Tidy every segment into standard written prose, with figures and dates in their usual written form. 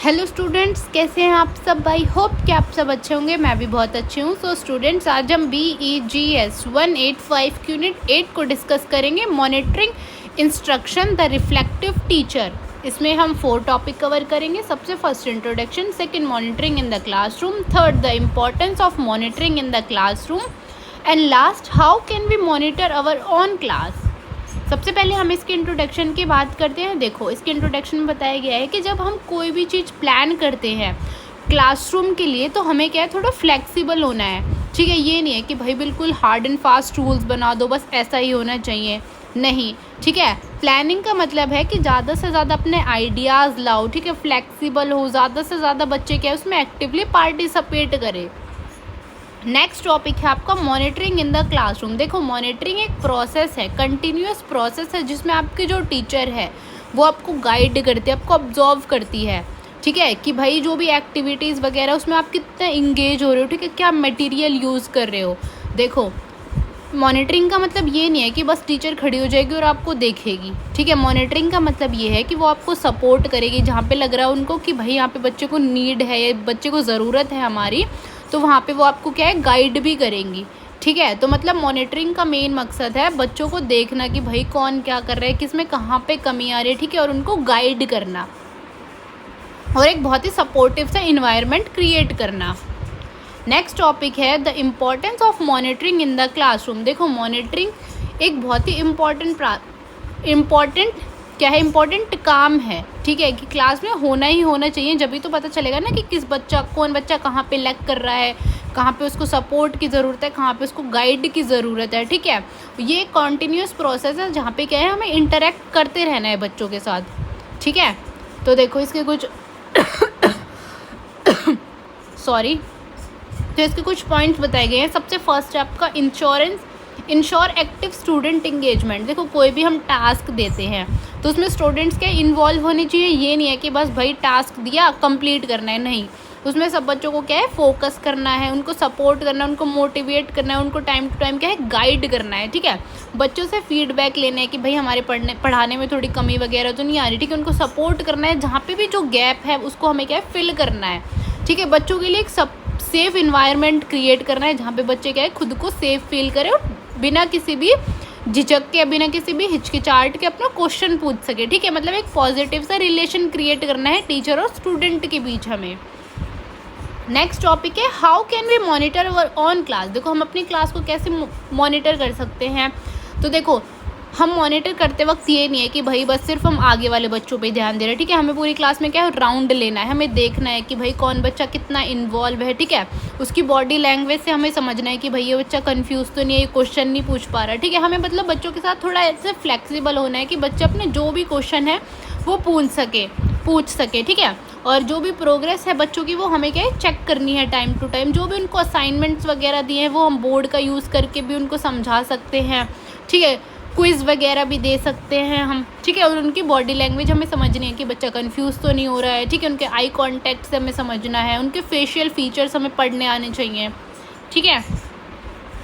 Hello students, कैसे हैं आप सब। आई होप कि आप सब अच्छे होंगे। मैं भी बहुत अच्छी हूँ। सो स्टूडेंट्स, आज हम BEGS 185 यूनिट 8 को डिस्कस करेंगे। Monitoring instruction the reflective teacher. इसमें हम 4 टॉपिक कवर करेंगे। सबसे first introduction, second monitoring in the classroom, third the importance of monitoring in the classroom and last how can we monitor our on class. सबसे पहले हम इसके introduction की बात करते हैं। देखो, इसके इंट्रोडक्शन में बताया गया है कि जब हम कोई भी चीज़ प्लान करते हैं क्लासरूम के लिए तो हमें क्या है, थोड़ा फ्लेक्सिबल होना है। ठीक है, ये नहीं है कि भाई बिल्कुल हार्ड एंड फास्ट रूल्स बना दो, बस ऐसा ही होना चाहिए, नहीं। ठीक है, प्लानिंग का मतलब है कि ज़्यादा से ज़्यादा अपने आइडियाज़ लाओ। ठीक है, फ्लेक्सिबल हो, ज़्यादा से ज़्यादा बच्चे क्या है उसमें एक्टिवली पार्टिसिपेट करें। नेक्स्ट टॉपिक है आपका मॉनिटरिंग इन द क्लासरूम। देखो, मॉनिटरिंग एक प्रोसेस है, कंटिन्यूस प्रोसेस है, जिसमें आपकी जो टीचर है वो आपको गाइड करती है, आपको ऑब्जर्व करती है। ठीक है, कि भाई जो भी एक्टिविटीज़ वगैरह उसमें आप कितना इंगेज हो रहे हो। ठीक है, क्या मटेरियल यूज़ कर रहे हो। देखो, मॉनिटरिंग का मतलब ये नहीं है कि बस टीचर खड़ी हो जाएगी और आपको देखेगी। ठीक है, मॉनिटरिंग का मतलब ये है कि वो आपको सपोर्ट करेगी जहाँ पे लग रहा है उनको कि भाई यहाँ पे बच्चे को नीड है या बच्चे को ज़रूरत है हमारी, तो वहाँ पे वो आपको क्या है, गाइड भी करेंगी। ठीक है, तो मतलब मॉनिटरिंग का मेन मकसद है बच्चों को देखना कि भाई कौन क्या कर रहा है, किस में कहाँ पे कमी आ रही है। ठीक है, और उनको गाइड करना और एक बहुत ही सपोर्टिव सा इन्वायरमेंट क्रिएट करना। नेक्स्ट टॉपिक है the importance of monitoring in the classroom. देखो, मॉनिटरिंग एक बहुत ही इम्पॉर्टेंट क्या है, इम्पॉर्टेंट काम है। ठीक है, कि क्लास में होना ही होना चाहिए, जब भी तो पता चलेगा ना कि कौन बच्चा कहाँ पे लैग कर रहा है, कहाँ पे उसको सपोर्ट की ज़रूरत है, कहाँ पे उसको गाइड की ज़रूरत है। ठीक है, ये कॉन्टीन्यूस प्रोसेस है जहाँ पे क्या है, हमें इंटरेक्ट करते रहना है बच्चों के साथ। ठीक है, तो देखो इसके कुछ सॉरी तो इसके कुछ पॉइंट्स बताए गए हैं। सबसे फर्स्ट है आपका इंश्योर एक्टिव स्टूडेंट इंगेजमेंट। देखो, कोई भी हम टास्क देते हैं तो उसमें स्टूडेंट्स क्या इन्वॉल्व होने चाहिए। ये नहीं है कि बस भाई टास्क दिया कंप्लीट करना है, नहीं। उसमें सब बच्चों को क्या है, फोकस करना है, उनको सपोर्ट करना है, उनको मोटिवेट करना है, उनको टाइम टू टाइम क्या है, गाइड करना है। ठीक है, बच्चों से फीडबैक लेना है कि भाई हमारे पढ़ाने में थोड़ी कमी वगैरह तो नहीं आ रही। ठीक है, उनको सपोर्ट करना है, जहाँ पे भी जो गैप है उसको हमें क्या है, फिल करना है। ठीक है, बच्चों के लिए एक सेफ इन्वायरमेंट क्रिएट करना है जहाँ पे बच्चे क्या है, खुद को सेफ फील करें और बिना किसी भी झिझक के, बिना किसी भी हिचकिचाहट के अपना क्वेश्चन पूछ सके। ठीक है, मतलब एक पॉजिटिव सा रिलेशन क्रिएट करना है टीचर और स्टूडेंट के बीच हमें। नेक्स्ट टॉपिक है how can we monitor our on class. देखो, हम अपनी क्लास को कैसे मॉनिटर कर सकते हैं। तो देखो, हम मॉनिटर करते वक्त ये नहीं है कि भाई बस सिर्फ हम आगे वाले बच्चों पे ध्यान दे रहे हैं। ठीक है, हमें पूरी क्लास में क्या है, राउंड लेना है, हमें देखना है कि भाई कौन बच्चा कितना इन्वॉल्व है। ठीक है, उसकी बॉडी लैंग्वेज से हमें समझना है कि भाई ये बच्चा कंफ्यूज तो नहीं है, ये क्वेश्चन नहीं पूछ पा रहा। ठीक है, हमें मतलब बच्चों के साथ थोड़ा ऐसे फ्लेक्सिबल होना है कि बच्चे अपने जो भी क्वेश्चन है वो पूछ सके। ठीक है, और जो भी प्रोग्रेस है बच्चों की वो हमें क्या है, चेक करनी है टाइम टू टाइम। जो भी उनको असाइनमेंट्स वगैरह दिए हैं वो हम बोर्ड का यूज़ करके भी उनको समझा सकते हैं। ठीक है, क्विज़ वगैरह भी दे सकते हैं हम। ठीक है, और उनकी बॉडी लैंग्वेज हमें समझनी है कि बच्चा कंफ्यूज तो नहीं हो रहा है। ठीक है, उनके आई कांटेक्ट से हमें समझना है, उनके फेशियल फीचर्स हमें पढ़ने आने चाहिए। ठीक है,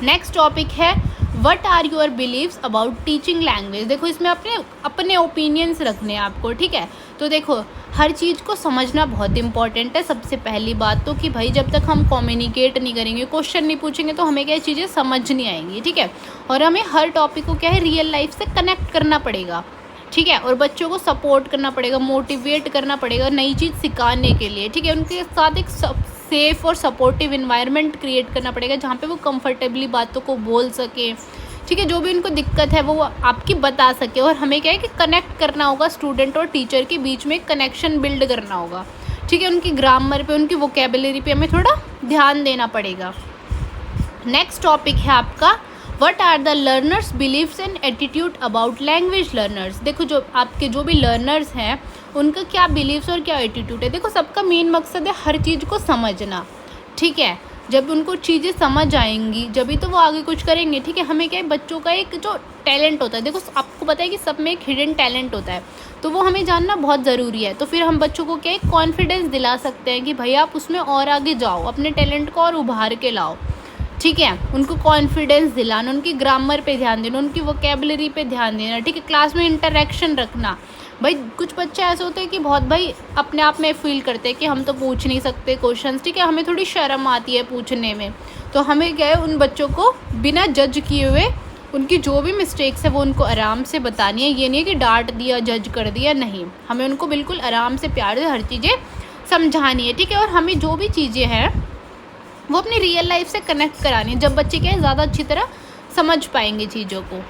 नेक्स्ट टॉपिक है what are your believes about teaching language. देखो, इसमें अपने ओपिनियंस रखने हैं आपको। ठीक है, तो देखो, हर चीज़ को समझना बहुत इंपॉर्टेंट है। सबसे पहली बात तो कि भाई जब तक हम कम्युनिकेट नहीं करेंगे, क्वेश्चन नहीं पूछेंगे, तो हमें क्या चीज़ें समझ नहीं आएंगी। ठीक है, और हमें हर टॉपिक को क्या है, रियल लाइफ से कनेक्ट करना पड़ेगा। ठीक है, और बच्चों को सपोर्ट करना पड़ेगा, मोटिवेट करना पड़ेगा नई चीज़ सिखाने के लिए। ठीक है, उनके साथ एक सेफ़ और सपोर्टिव इन्वायरमेंट क्रिएट करना पड़ेगा जहाँ पे वो कंफर्टेबली बातों को बोल सके। ठीक है, जो भी उनको दिक्कत है वो आपकी बता सके, और हमें क्या है कि कनेक्ट करना होगा स्टूडेंट और टीचर के बीच में, कनेक्शन बिल्ड करना होगा। ठीक है, उनकी ग्रामर पे, उनकी वोकेबलरी पे हमें थोड़ा ध्यान देना पड़ेगा। नेक्स्ट टॉपिक है आपका what are the learners believes and attitude about language learners. देखो, जो आपके जो भी लर्नर्स हैं उनका क्या बिलीव्स और क्या एटीट्यूड है। देखो, सबका मेन मकसद है हर चीज़ को समझना। ठीक है, जब उनको चीज़ें समझ आएंगी जब तो वो आगे कुछ करेंगे। ठीक है, हमें क्या है, बच्चों का एक जो टैलेंट होता है, देखो आपको पता है कि सब में एक हिडन टैलेंट होता है, तो वो हमें जानना बहुत ज़रूरी है। तो फिर हम बच्चों को क्या एक कॉन्फिडेंस दिला सकते हैं कि भाई आप उसमें और आगे जाओ, अपने टैलेंट को और उभार के लाओ। ठीक है, उनको कॉन्फिडेंस दिलाना, उनकी ग्रामर पे ध्यान देना, उनकी वोकेबलरी पे ध्यान देना। ठीक है, क्लास में इंटरेक्शन रखना, भाई कुछ बच्चे ऐसे होते हैं कि बहुत भाई अपने आप में फील करते हैं कि हम तो पूछ नहीं सकते क्वेश्चंस, ठीक है, हमें थोड़ी शर्म आती है पूछने में। तो हमें क्या है, उन बच्चों को बिना जज किए हुए उनकी जो भी मिस्टेक्स है वो उनको आराम से बतानी है। ये नहीं है कि डांट दिया, जज कर दिया, नहीं, हमें उनको बिल्कुल आराम से प्यार से हर चीज़ें समझानी है, ठीक है। और हमें जो भी चीज़ें हैं वो अपनी रियल लाइफ से कनेक्ट करानी है, जब बच्चे क्या है ज़्यादा अच्छी तरह समझ पाएंगे चीज़ों को।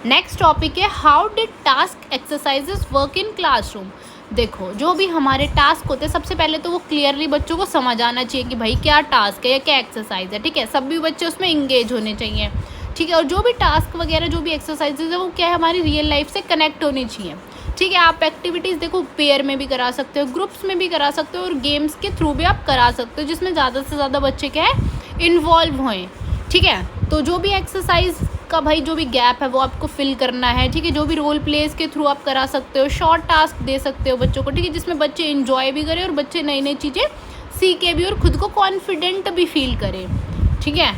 नेक्स्ट टॉपिक है how did task exercises work in classroom. देखो जो भी हमारे टास्क होते हैं, सबसे पहले तो वो क्लियरली बच्चों को समझ आना चाहिए कि भाई क्या टास्क है या क्या एक्सरसाइज है, ठीक है। सभी बच्चे उसमें इंगेज होने चाहिए, ठीक है। और जो भी टास्क वगैरह जो भी एक्सरसाइजेज है वो क्या है, हमारी रियल लाइफ से कनेक्ट होनी चाहिए, ठीक है। आप एक्टिविटीज़ देखो पेयर में भी करा सकते हो, ग्रुप्स में भी करा सकते हो, और गेम्स के थ्रू भी आप करा सकते हो, जिसमें ज़्यादा से ज़्यादा बच्चे क्या है इन्वॉल्व होएं, ठीक है। तो जो भी एक्सरसाइज का भाई जो भी गैप है वो आपको फिल करना है, ठीक है। जो भी रोल प्लेस के थ्रू आप करा सकते हो, शॉर्ट टास्क दे सकते हो बच्चों को, ठीक है, जिसमें बच्चे इन्जॉय भी करें और बच्चे नई नई चीज़ें सीखे भी और खुद को कॉन्फिडेंट भी फील करें, ठीक है।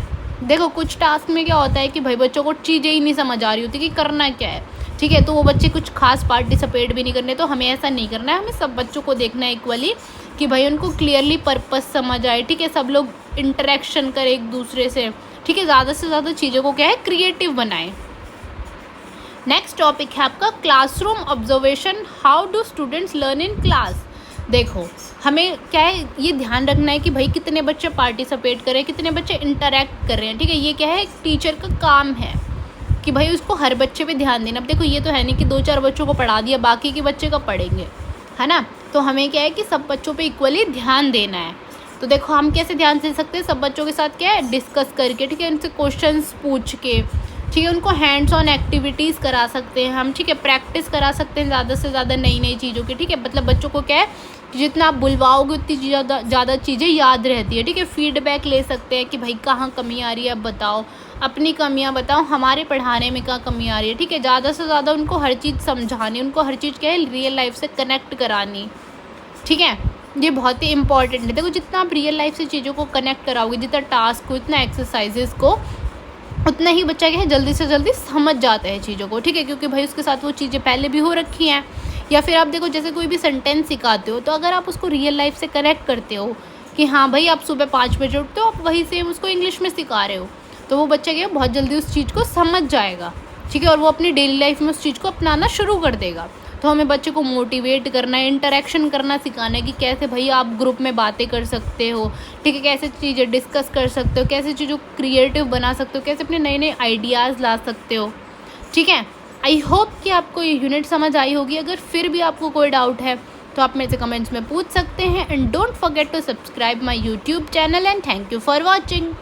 देखो कुछ टास्क में क्या होता है कि भाई बच्चों को चीज़ें ही नहीं समझ आ रही होती कि करना क्या है, ठीक है, तो वो बच्चे कुछ खास पार्टिसिपेट भी नहीं करने। तो हमें ऐसा नहीं करना है, हमें सब बच्चों को देखना है इक्वली कि भाई उनको क्लियरली पर्पस समझ आए, ठीक है, सब लोग इंटरेक्शन करें एक दूसरे से, ठीक है, ज़्यादा से ज़्यादा चीज़ों को क्या है क्रिएटिव बनाएं। नेक्स्ट टॉपिक है आपका classroom observation, how do students learn in class. देखो हमें क्या है ये ध्यान रखना है कि भाई कितने बच्चे पार्टिसिपेट कर रहे हैं, कितने बच्चे इंटरेक्ट कर रहे हैं, ठीक है। ये क्या है टीचर का काम है कि भाई उसको हर बच्चे पे ध्यान देना। अब देखो ये तो है नहीं कि 2-4 बच्चों को पढ़ा दिया बाकी के बच्चे कब पढ़ेंगे, है ना। तो हमें क्या है कि सब बच्चों पे इक्वली ध्यान देना है। तो देखो हम कैसे ध्यान दे सकते हैं, सब बच्चों के साथ क्या है डिस्कस करके, ठीक है, उनसे क्वेश्चंस पूछ के, ठीक है, उनको हैंड्स ऑन एक्टिविटीज़ करा सकते हैं हम, ठीक है, प्रैक्टिस करा सकते हैं ज़्यादा से ज़्यादा नई नई चीज़ों की, ठीक है। मतलब बच्चों को क्या है कि जितना आप बुलवाओगे उतनी ज़्यादा चीज़ें याद रहती है, ठीक है। फीडबैक ले सकते हैं कि भाई कहाँ कमी आ रही है, अब बताओ अपनी कमियां बताओ, हमारे पढ़ाने में क्या कमी आ रही है, ठीक है। ज़्यादा से ज़्यादा उनको हर चीज़ समझानी, उनको हर चीज़ क्या है रियल लाइफ से कनेक्ट करानी, ठीक है। ये बहुत ही इंपॉर्टेंट है। देखो जितना आप रियल लाइफ से चीज़ों को कनेक्ट कराओगे, जितना टास्क को, इतना एक्सरसाइजेस को, उतना ही बच्चा क्या है जल्दी से जल्दी समझ जाता है चीज़ों को, ठीक है, क्योंकि भाई उसके साथ वो चीज़ें पहले भी हो रखी हैं। या फिर आप देखो जैसे कोई भी सेंटेंस सिखाते हो, तो अगर आप उसको रियल लाइफ से कनेक्ट करते हो कि हाँ भाई आप सुबह 5 बजे उठते हो, आप वही सेम उसको इंग्लिश में सिखा रहे हो, तो वो बच्चा क्या बहुत जल्दी उस चीज़ को समझ जाएगा, ठीक है, और वो अपनी डेली लाइफ में उस चीज़ को अपनाना शुरू कर देगा। तो हमें बच्चे को मोटिवेट करना है, इंटरेक्शन करना सिखाना है कि कैसे भाई आप ग्रुप में बातें कर सकते हो, ठीक है, कैसे चीज़ें डिस्कस कर सकते हो, कैसे चीज़ों को क्रिएटिव बना सकते हो, कैसे अपने नए नए आइडियाज़ ला सकते हो, ठीक है। आई होप कि आपको ये यूनिट समझ आई होगी। अगर फिर भी आपको कोई डाउट है तो आप मेरे से कमेंट्स में पूछ सकते हैं। And don't forget to subscribe my YouTube channel and thank you for watching.